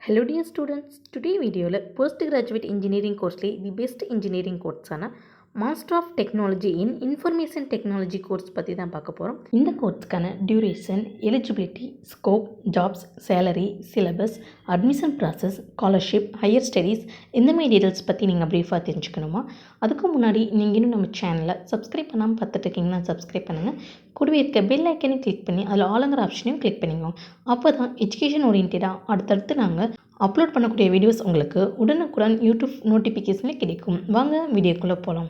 Hello dear students, today video postgraduate engineering course the best engineering course Master of Technology in Information Technology course பற்றி தான் பார்க்க போகிறோம். இந்த கோர்ஸ்க்கான duration, eligibility, scope, jobs, salary, syllabus, admission process, scholarship, higher studies இந்த மாதிரி details பற்றி நீங்கள் ப்ரீஃபாக தெரிஞ்சுக்கணுமா? அதுக்கு முன்னாடி நீங்கள் இன்னும் நம்ம சேனலை சப்ஸ்கிரைப் பண்ணாமல் பார்த்துட்டு இருக்கீங்கன்னா சப்ஸ்கிரைப் பண்ணுங்கள். கூடவே இருக்க பெல் ஐக்கனையும் கிளிக் பண்ணி அதில் ஆளுங்கிற ஆப்ஷனையும் கிளிக் பண்ணிக்கோங்க. அப்போ தான் எஜுகேஷன் ஓரியன்டாக அடுத்தடுத்து நாங்கள் அப்லோட் பண்ணக்கூடிய வீடியோஸ் உங்களுக்கு உடனுக்குடன் யூடியூப் நோட்டிஃபிகேஷனில் கிடைக்கும். வாங்க வீடியோக்குள்ளே போகலாம்.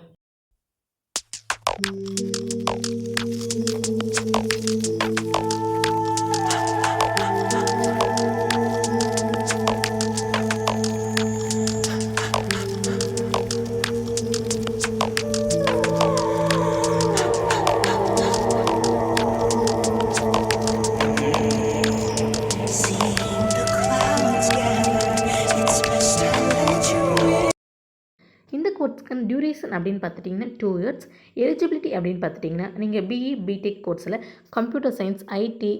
இந்த கோர்ஸ்க்கான டியூரேஷன் அப்படின்னு பார்த்துட்டிங்கன்னா 2 years. எலிஜிபிலிட்டி அப்படின்னு பார்த்துட்டிங்கன்னா நீங்கள் பிஇ பிடெக் கோர்ஸில் கம்ப்யூட்டர் சயின்ஸ், ஐடி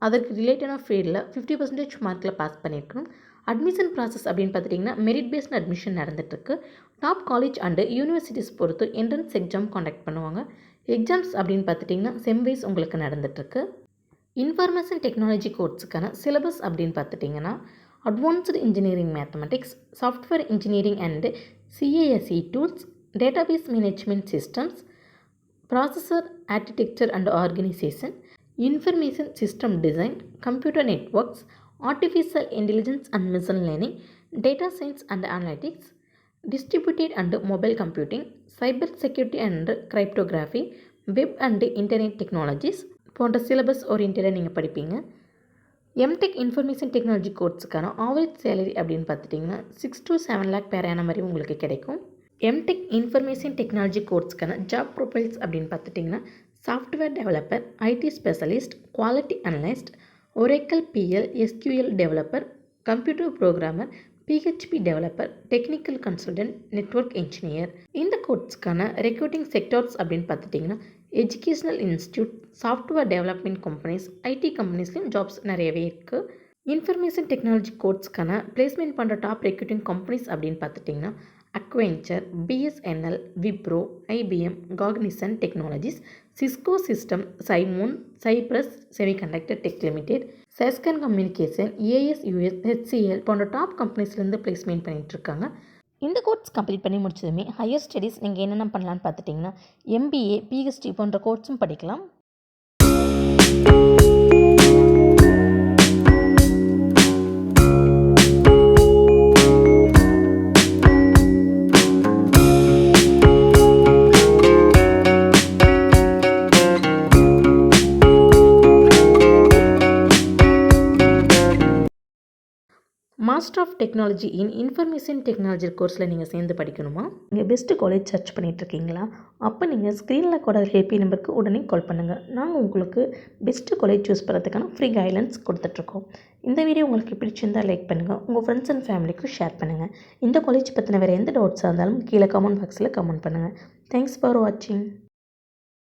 அதற்கு ரிலேட்டடான ஃபீல்டில் 50% மார்க்கில் பாஸ் பண்ணியிருக்கணும். அட்மிஷன் ப்ராசஸ் அப்படின்னு பார்த்துட்டிங்கன்னா மெரிட் பேஸ்ட் அட்மிஷன் நடந்துகிட்ருக்கு. டாப் காலேஜ் அண்டு யூனிவர்சிட்டிஸ் பொறுத்து என்ட்ரன்ஸ் எக்ஸாம் காண்டக்ட் பண்ணுவாங்க. எக்ஸாம்ஸ் அப்படின்னு பார்த்துட்டிங்கன்னா செம்வைஸ் உங்களுக்கு நடந்துகிட்ருக்கு. இன்ஃபர்மேஷன் டெக்னாலஜி கோர்ஸுக்கான சிலபஸ் அப்படின்னு பார்த்துட்டிங்கன்னா advanced engineering mathematics, software engineering and CASE tools, database management systems, processor architecture and organization, information system design, computer networks, artificial intelligence and machine learning, data science and analytics, distributed and mobile computing, cyber security and cryptography, web and internet technologies போன்ற syllabus ஓரியன்டாக நீங்கள் படிப்பீங்க. MTech information technology கோர்ஸுக்கான average salary அப்படின்னு பார்த்துட்டிங்கன்னா 6 to 7 lakh per annum மாதிரி உங்களுக்கு கிடைக்கும். எம்டெக் இன்ஃபர்மேஷன் டெக்னாலஜி கோர்ஸுக்கான ஜாப் ப்ரொஃபைல்ஸ் அப்படின்னு பார்த்துட்டிங்கன்னா software developer, IT specialist, quality analyst, Oracle PL, SQL developer, computer programmer, PHP developer, technical consultant, network engineer. இந்த கோர்ஸ்க்கான ரெக்ரூட்டிங் செக்டார்ஸ் அப்படின்னு பார்த்துட்டிங்கன்னா educational institute, software development companies, IT கம்பெனிஸ்லையும் jobs நிறையவே இருக்குது. இன்ஃபர்மேஷன் டெக்னாலஜி கோர்ஸ்க்கான பிளேஸ்மெண்ட் பண்ணுற டாப் ரெக்ரூட்டிங் கம்பெனிஸ் அப்படின்னு பார்த்துட்டிங்கன்னா Accenture, BSNL, Wipro, IBM, Cognizant technologies, Cisco system, சைமோன், Cypress semiconductor tech limited, செஸ்கன் communication, ASUS, HCL போன்ற டாப் கம்பெனிஸ்லேருந்து பிளேஸ்மெண்ட் பண்ணிகிட்ருக்காங்க. இந்த கோர்ஸ் கம்ப்ளீட் பண்ணி முடிச்சதுமே ஹையர் ஸ்டடீஸ் நீங்கள் என்னென்ன பண்ணலான்னு பார்த்துட்டிங்கன்னா MBA, PhD போன்ற கோர்ஸும் படிக்கலாம். Master of technology in information technology கோர்ஸில் நீங்கள் சேர்ந்து படிக்கணுமா? நீங்கள் பெஸ்ட்டு காலேஜ் சர்ச் பண்ணிகிட்ருக்கீங்களா? அப்போ நீங்கள் ஸ்க்ரீனில் கூட ஹெல்ப்லைன் நம்பருக்கு உடனே கால் பண்ணுங்கள். நாங்கள் உங்களுக்கு பெஸ்ட்டு காலேஜ் சூஸ் பண்ணுறதுக்கான ஃப்ரீ கைட்லைன்ஸ் கொடுத்துட்ருக்கோம். இந்த வீடியோ உங்களுக்கு பிடிச்சிருந்தால் லைக் பண்ணுங்கள், உங்கள் ஃப்ரெண்ட்ஸ் அண்ட் ஃபேமிலிக்கு ஷேர் பண்ணுங்கள். இந்த காலேஜ் பற்றின வேறு எந்த டவுட்ஸாக இருந்தாலும் கீழே கமெண்ட் பாக்ஸில் கமெண்ட் பண்ணுங்கள். தேங்க்ஸ் ஃபார் வாட்சிங்.